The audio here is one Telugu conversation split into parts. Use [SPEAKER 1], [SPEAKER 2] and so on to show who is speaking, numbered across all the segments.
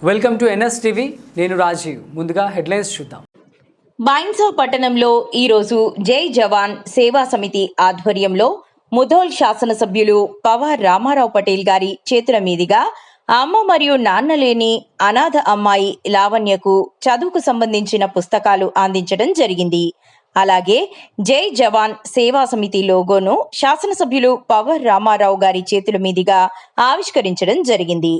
[SPEAKER 1] Welcome to NS TV. నేను రాజీవ్. ముందుగా హెడ్లైన్స్ చూద్దాం.
[SPEAKER 2] బైన్సా పట్టణంలో ఈరోజు జై జవాన్ సేవా సమితి ఆధ్వర్యంలో ముధోల్ శాసనసభ్యులు పవార్ రామారావు పటేల్ గారి చేతుల మీదుగా అమ్మ మరియు నాన్న లేని అనాథ అమ్మాయి లావణ్యకు చదువుకు సంబంధించిన పుస్తకాలు అందించడం జరిగింది. అలాగే జై జవాన్ సేవా సమితి లోగోను శాసనసభ్యులు పవార్ రామారావు గారి చేతుల మీదుగా ఆవిష్కరించడం జరిగింది.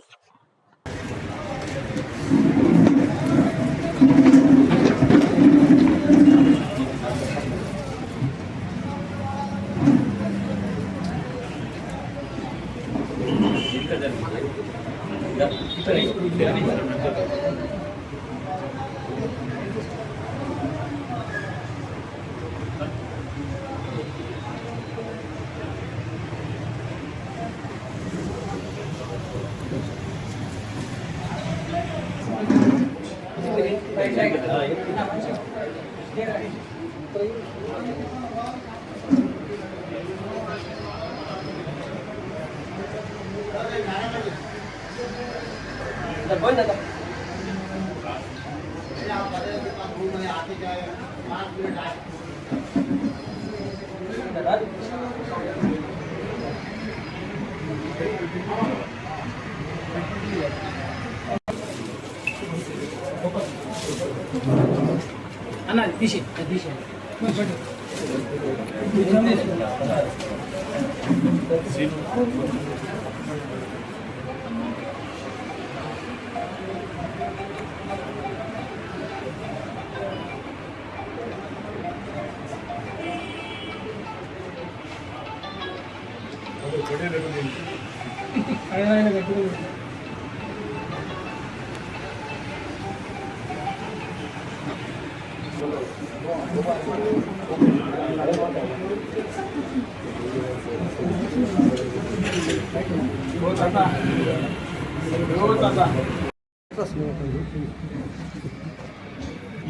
[SPEAKER 3] అన్న తీసి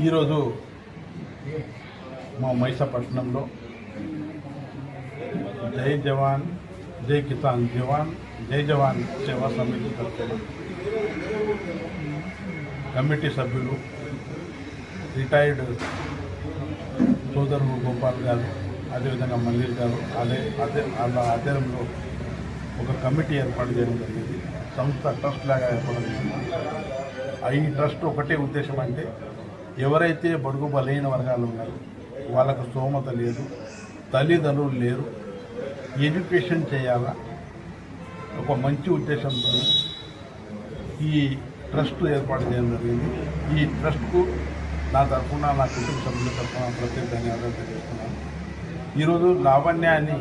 [SPEAKER 4] ఈరోజు మా మైసాపట్నంలో జై జవాన్ జై కిసాన్ జై జవాన్ సేవా సమితి తరఫున కమిటీ సభ్యులు రిటైర్డ్ సోదరుడు గోపాల్ గారు, అదేవిధంగా మల్లీర్ గారు, వాళ్ళ ఆధ్వర్యంలో ఒక కమిటీ ఏర్పాటు చేయడం జరిగింది. సంస్థ ట్రస్ట్ లాగా ఏర్పడడం జరిగింది. ఈ ట్రస్ట్ ఒకటే ఉద్దేశం అంటే ఎవరైతే బడుగు బలైన వర్గాలు ఉన్నారో వాళ్ళకు స్తోమత లేదు, తల్లిదండ్రులు లేరు, ఎడ్యుకేషన్ చేయాలా ఒక మంచి ఉద్దేశంతో ఈ ట్రస్ట్ ఏర్పాటు చేయడం జరిగింది. ఈ ట్రస్ట్కు నా తరఫున, నా కుటుంబ సభ్యుల తరఫున ప్రత్యేక ధన్యవాదాలు తెలియజేస్తున్నాను. ఈరోజు లావణ్యాన్ని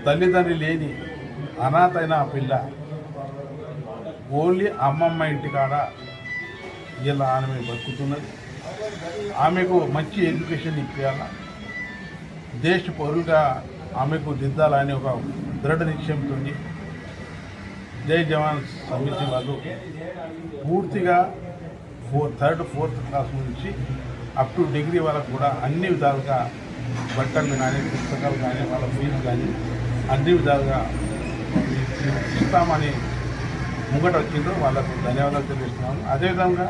[SPEAKER 4] తల్లిదండ్రి లేని అనాథైన పిల్ల ఓన్లీ అమ్మమ్మ ఇంటికాడ ఇలా ఆమె బతుకుతున్నది. ఆమెకు మంచి ఎడ్యుకేషన్ ఇప్పించాలా, దేశ పౌరుగా ఆమెకు దిద్దాలని ఒక దృఢ నిశ్చయంతో జై జవాన్ సమితి వాళ్ళు పూర్తిగా థర్డ్ ఫోర్త్ క్లాస్ నుంచి అప్ టు డిగ్రీ వరకు కూడా అన్ని విధాలుగా బట్టలు కానీ, పుస్తకాలు కానీ, వాళ్ళ ఫీజు కానీ అన్ని విధాలుగా ఇస్తామని ముంగట వచ్చిందో వాళ్ళకు ధన్యవాదాలు తెలియజేస్తున్నాను. అదేవిధంగా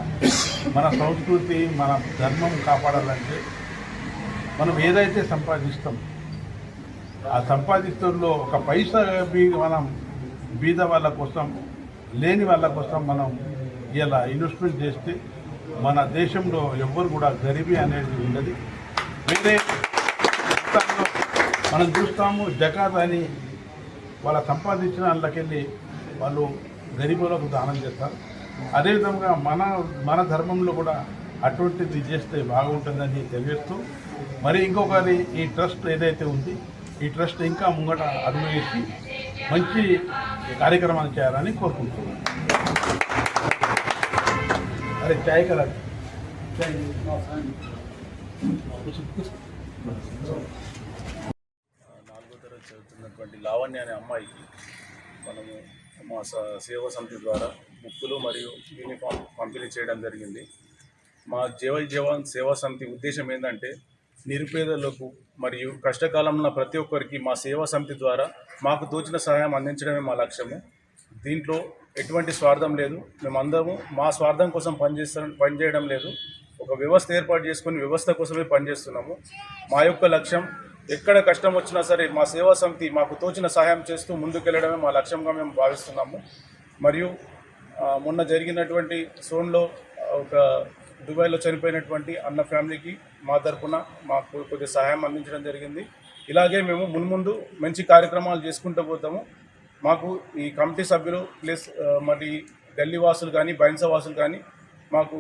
[SPEAKER 4] మన సంస్కృతి, మన ధర్మం కాపాడాలంటే మనం ఏదైతే సంపాదిస్తాం ఆ సంపాదిస్తుల్లో ఒక పైసా మనం బీద వాళ్ళ కోసం, లేని వాళ్ళ కోసం మనం ఇలా ఇన్వెస్ట్మెంట్ చేస్తే మన దేశంలో ఎవ్వరు కూడా గరీబీ అనేది ఉండదు. వేరే మనం చూస్తాము జకాత్ అని వాళ్ళ సంపాదించిన వాళ్ళకెళ్ళి వాళ్ళు గరీబులకు దానం చేస్తారు. అదేవిధంగా మన ధర్మంలో కూడా అటువంటిది చేస్తే బాగుంటుందని తెలియజేస్తూ, మరి ఇంకొకరి ఈ ట్రస్ట్ ఏదైతే ఉంది ఈ ట్రస్ట్ ఇంకా ముంగట అడుగు వేసి మంచి కార్యక్రమాలు చేయాలని కోరుకుంటున్నాను. అరే చాయ్ కదా.
[SPEAKER 5] 4వ తరగతి చదువుతున్నటువంటి లావణ్య అనే అమ్మాయికి మనము మా సేవా సమితి ద్వారా బుక్కులు మరియు యూనిఫామ్ పంపిణీ చేయడం జరిగింది. మా జై జవాన్ సేవా సమితి ఉద్దేశం ఏంటంటే నిరుపేదలకు మరియు కష్టకాలంలో ప్రతి ఒక్కరికి మా సేవా సమితి ద్వారా మాకు తోచిన సహాయం అందించడమే మా లక్ష్యము. దీంట్లో ఎటువంటి స్వార్థం లేదు. మేమందరము మా స్వార్థం కోసం పనిచేయడం లేదు. ఒక వ్యవస్థ ఏర్పాటు చేసుకుని వ్యవస్థ కోసమే పనిచేస్తున్నాము. మా యొక్క లక్ష్యం ఎక్కడ కష్టం వచ్చినా సరే మా సేవా సమితి మాకు తోచిన సహాయం చేస్తూ ముందుకెళ్లడమే మా లక్ష్యంగా మేము భావిస్తున్నాము. మరియు మొన్న జరిగినటువంటి సోన్లో ఒక దుబాయ్లో చనిపోయినటువంటి అన్న ఫ్యామిలీకి మా తరపున మాకు కొద్దిగా సహాయం అందించడం జరిగింది. ఇలాగే మేము మున్ముందు మంచి కార్యక్రమాలు చేసుకుంటూ పోతాము. మాకు ఈ కమిటీ సభ్యులు ప్లస్ మరి గల్లీ వాసులు కానీ బైన్సా వాసులు కానీ మాకు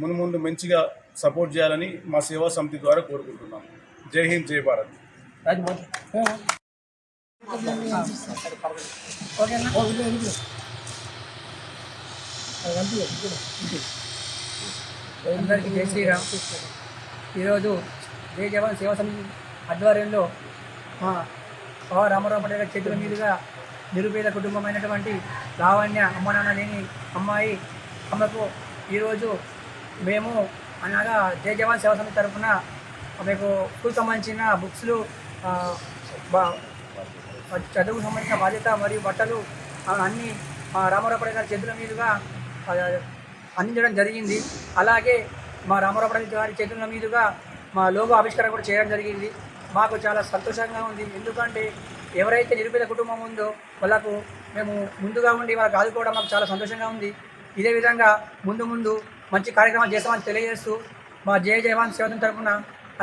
[SPEAKER 5] మున్ముందు మంచిగా సపోర్ట్ చేయాలని మా సేవా సమితి ద్వారా కోరుకుంటున్నాము. జై హింద్, జై భారత్.
[SPEAKER 3] అందరికీ జై శ్రీరామ్. ఈరోజు జై జవాన్ సేవా సమితి ఆధ్వర్యంలో మా పవర్ రామారావు పటేల్ గారి చేతుల మీదుగా నిరుపేద కుటుంబమైనటువంటి లావణ్య అమ్మ నాన్న లేని అమ్మాయి అమ్మకు ఈరోజు మేము అనగా జై జవాన్ సేవా సమితి తరఫున మీకు స్కూల్ సంబంధించిన బుక్స్లు, చదువుకు సంబంధించిన బాధ్యత మరియు బట్టలు అన్నీ రామారావు పటేల్ గారి చేతుల మీదుగా అందించడం జరిగింది. అలాగే మా రామారావు పటేల్ గారి చేతుల మీదుగా మా లోగో ఆవిష్కరణ కూడా చేయడం జరిగింది. మాకు చాలా సంతోషంగా ఉంది. ఎందుకంటే ఎవరైతే నిరుపేద కుటుంబం ఉందో వాళ్ళకు మేము ముందుగా ఉండి వాళ్ళకి ఆదుకోవడం మాకు చాలా సంతోషంగా ఉంది. ఇదే విధంగా ముందు ముందు మంచి కార్యక్రమాలు చేస్తామని తెలియజేస్తూ మా జై జవాన్ సేవ సమితి తరఫున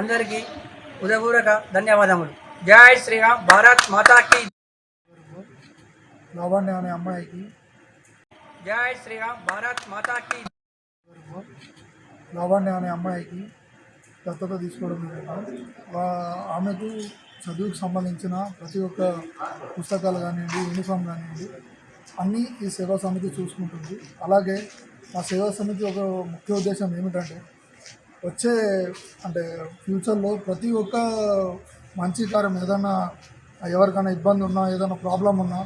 [SPEAKER 3] అందరికీ హృదయపూర్వక ధన్యవాదములు. జై శ్రీరామ్. భారత్ మాతాకి.
[SPEAKER 6] లావణ్య అనే అమ్మాయికి
[SPEAKER 3] జై శ్రీరామ్. భారత్ మాతాకి.
[SPEAKER 6] లావణ్య అనే అమ్మాయికి దత్తత తీసుకోవడం జరిగింది. ఆమెకు చదువుకు సంబంధించిన ప్రతి ఒక్క పుస్తకాలు కానివ్వండి, యూనిఫామ్ కానివ్వండి, అన్నీ ఈ సేవా సమితి చూసుకుంటుంది. అలాగే మా సేవా సమితి ఒక ముఖ్య ఉద్దేశం ఏమిటంటే వచ్చే ఫ్యూచర్లో ప్రతి ఒక్క మంచి కార్యం ఏదైనా ఎవరికైనా ఇబ్బంది ఉన్నా, ఏదైనా ప్రాబ్లం ఉన్నా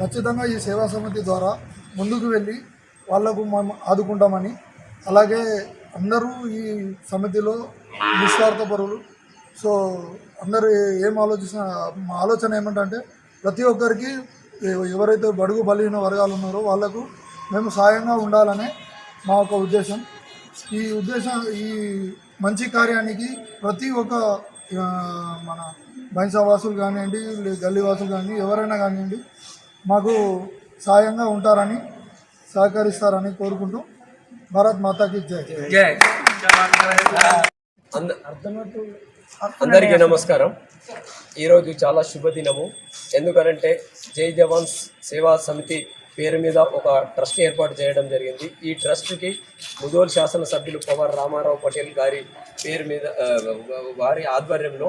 [SPEAKER 6] ఖచ్చితంగా ఈ సేవా సమితి ద్వారా ముందుకు వెళ్ళి వాళ్లకు మనం ఆదుకుంటామని, అలాగే అందరూ ఈ సమితిలో నిస్వార్థపరులు. సో అందరూ ఏం ఆలోచించిన మా ఆలోచన ఏమిటంటే ప్రతి ఒక్కరికి ఎవరైతే బడుగు బలహీన వర్గాలు ఉన్నారో వాళ్లకు మేము సాయంగా ఉండాలనే మా ఒక ఉద్దేశం. ఈ మంచి కార్యానికి ప్రతి ఒక్క మన బైన్సా వాసులు కానివ్వండి, గల్లీ వాసులు కానివ్వండి, ఎవరైనా కానివ్వండి మాకు సాయంగా ఉంటారని, సహకరిస్తారని కోరుకుంటూ భారత్ మాతాకి జై.
[SPEAKER 3] జై.
[SPEAKER 7] అందరికీ నమస్కారం. ఈరోజు చాలా శుభదినము. ఎందుకనంటే జై జవాన్ సేవా సమితి పేరు మీద ఒక ట్రస్ట్ ఏర్పాటు చేయడం జరిగింది. ఈ ట్రస్ట్కి ముదోల్ శాసనసభ్యులు పవర్ రామారావు పటేల్ గారి పేరు మీద వారి ఆధ్వర్యంలో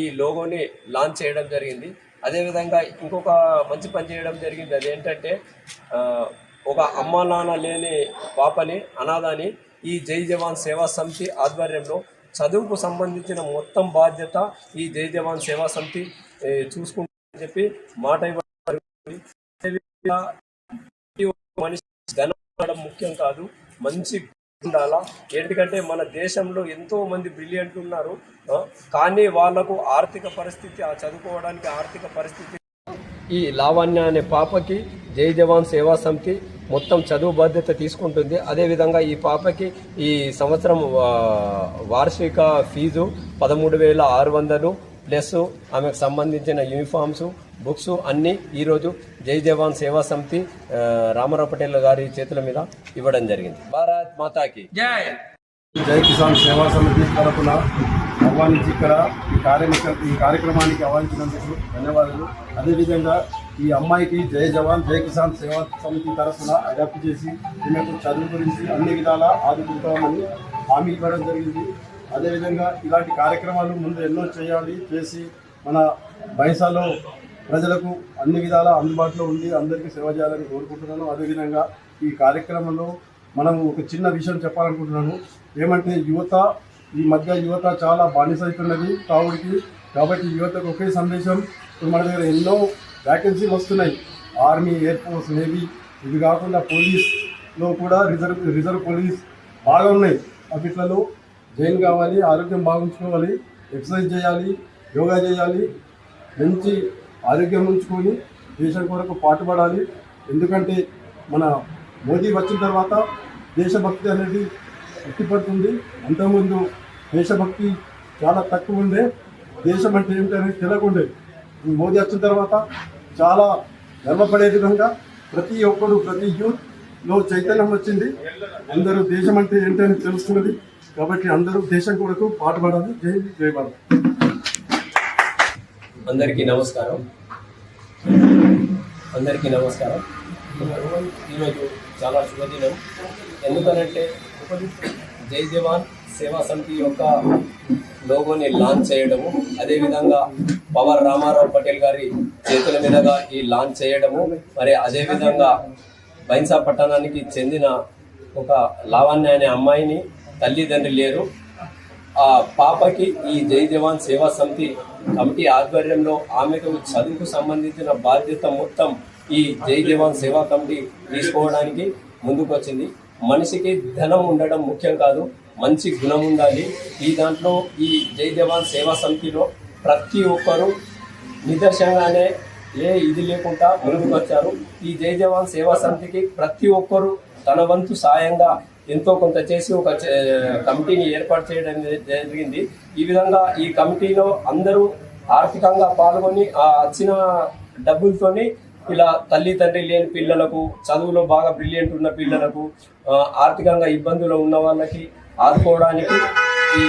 [SPEAKER 7] ఈ లోగోని లాంచ్ చేయడం జరిగింది. అదేవిధంగా ఇంకొక మంచి పని చేయడం జరిగింది. అదేంటంటే ఒక అమ్మా నాన్న లేని పాపని, అనాథని ఈ జై జవాన్ సేవా సమితి ఆధ్వర్యంలో చదువుకు సంబంధించిన మొత్తం బాధ్యత ఈ జై జవాన్ సేవా సమితి చూసుకుంటుందని చెప్పి మాట ఇవ్వడం. మనిషి ధనం ముఖ్యం కాదు, మంచి ఉండాలా. ఎందుకంటే మన దేశంలో ఎంతో మంది బ్రిలియంట్ ఉన్నారు, కానీ వాళ్లకు ఆర్థిక పరిస్థితి, చదువుకోవడానికి ఆర్థిక పరిస్థితి. ఈ లావణ్య అనే పాపకి జై జవాన్ సేవా సమితి మొత్తం చదువు బాధ్యత తీసుకుంటుంది. అదేవిధంగా ఈ పాపకి ఈ సంవత్సరం వార్షిక ఫీజు 13,600 ప్లస్ ఆమెకు సంబంధించిన యూనిఫామ్స్, బుక్స్ అన్నీ ఈరోజు జై జవాన్ సేవా సమితి రామారావు పటేల్ గారి చేతుల మీద ఇవ్వడం జరిగింది. భారత్ మాతాకి
[SPEAKER 3] జై.
[SPEAKER 4] జై కిసాన్ సేవా సమితి తరఫున ఆహ్వానించి ఇక్కడ ఈ కార్యక్రమానికి ఆహ్వానించినందుకు ధన్యవాదాలు. అదేవిధంగా ఈ అమ్మాయికి జై జవాన్ జై కిసాన్ సేవా సమితి తరఫున అడాప్ట్ చేసి ఈమెకు చదువు గురించి అన్ని విధాలా ఆదుకుంటామని హామీ ఇవ్వడం జరిగింది. అదేవిధంగా ఇలాంటి కార్యక్రమాలు ముందు ఎన్నో చేసి మన బైన్సాలో ప్రజలకు అన్ని విధాలా అందుబాటులో ఉండి అందరికీ సేవ చేయాలని కోరుకుంటున్నాను. అదేవిధంగా ఈ కార్యక్రమంలో మనం ఒక చిన్న విషయం చెప్పాలనుకుంటున్నాను. ఏమంటే ఈ మధ్య యువత చాలా బానిస అవుతున్నది తాగుడికి. కాబట్టి యువతకు ఒకే సందేశం, ఇప్పుడు మన దగ్గర ఎన్నో వ్యాకెన్సీలు వస్తున్నాయి. ఆర్మీ, ఎయిర్ ఫోర్స్, నేవీ, ఇవి కాకుండా పోలీస్లో కూడా రిజర్వ్ పోలీస్ బాగా ఉన్నాయి. వీటిలలో జాయిన్ కావాలి, ఆరోగ్యం బాగుంచుకోవాలి, ఎక్సర్సైజ్ చేయాలి, యోగా చేయాలి, మంచి ఆరోగ్యం ఉంచుకొని దేశం కొరకు పాటుపడాలి. ఎందుకంటే మన మోదీ వచ్చిన తర్వాత దేశభక్తి అనేది ఉట్టిపడుతుంది. అంతకుముందు దేశభక్తి చాలా తక్కువ ఉండే, దేశం అంటే ఏమిటనేది తెలియకుండేది. మోదీ వచ్చిన తర్వాత చాలా గర్వపడే విధంగా ప్రతి ఒక్కరు, ప్రతి యూత్లో చైతన్యం వచ్చింది. అందరూ దేశం అంటే ఏంటని తెలుస్తున్నది. కాబట్టి అందరూ దేశం కొరకు పాటుపడాలి. జై జై భారత్.
[SPEAKER 7] అందరికీ నమస్కారం. ఈరోజు చాలా శుభదినం. ఎందుకనంటే జై జవాన్ సేవా సమితి యొక్క లోగోని లాంచ్ చేయడము, అదేవిధంగా పవర్ రామారావు పటేల్ గారి చేతుల మీదుగా ఈ లాంచ్ చేయడము, మరి అదేవిధంగా బైన్సా పట్టణానికి చెందిన ఒక లావణ్య అనే అమ్మాయిని తల్లిదండ్రులు లేరు. ఆ పాపకి ఈ జై జవాన్ సేవా సమితి కమిటీ ఆధ్వర్యంలో ఆమెకు చదువుకు సంబంధించిన బాధ్యత మొత్తం ఈ జై జవాన్ సేవా కమిటీ తీసుకోవడానికి ముందుకు వచ్చింది. మనిషికి ధనం ఉండడం ముఖ్యం కాదు, మంచి గుణం ఉండాలి. ఈ దాంట్లో ఈ జై జవాన్ సేవా సమితిలో ప్రతి ఒక్కరూ నిదర్శనంగానే ఇది లేకుండా ముందుకు వచ్చారు. ఈ జై జవాన్ సేవా సమితికి ప్రతి ఒక్కరూ తన వంతు సాయంగా ఎంతో కొంత చేసి ఒక కమిటీని ఏర్పాటు చేయడం జరిగింది. ఈ విధంగా ఈ కమిటీలో అందరూ ఆర్థికంగా పాల్గొని ఆ వచ్చిన డబ్బులతోని ఇలా తల్లి తండ్రి లేని పిల్లలకు, చదువులో బాగా బ్రిలియంట్ ఉన్న పిల్లలకు, ఆర్థికంగా ఇబ్బందులు ఉన్న వాళ్ళకి ఆదుకోవడానికి ఈ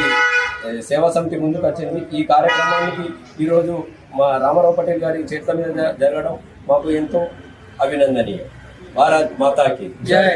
[SPEAKER 7] సేవా సమితి ముందుకు వచ్చింది. ఈ కార్యక్రమానికి ఈరోజు మా రామారావు పటేల్ గారి చేతుల మీద జరగడం మాకు ఎంతో అభినందనీయం. భారత్ మాతాకి జై.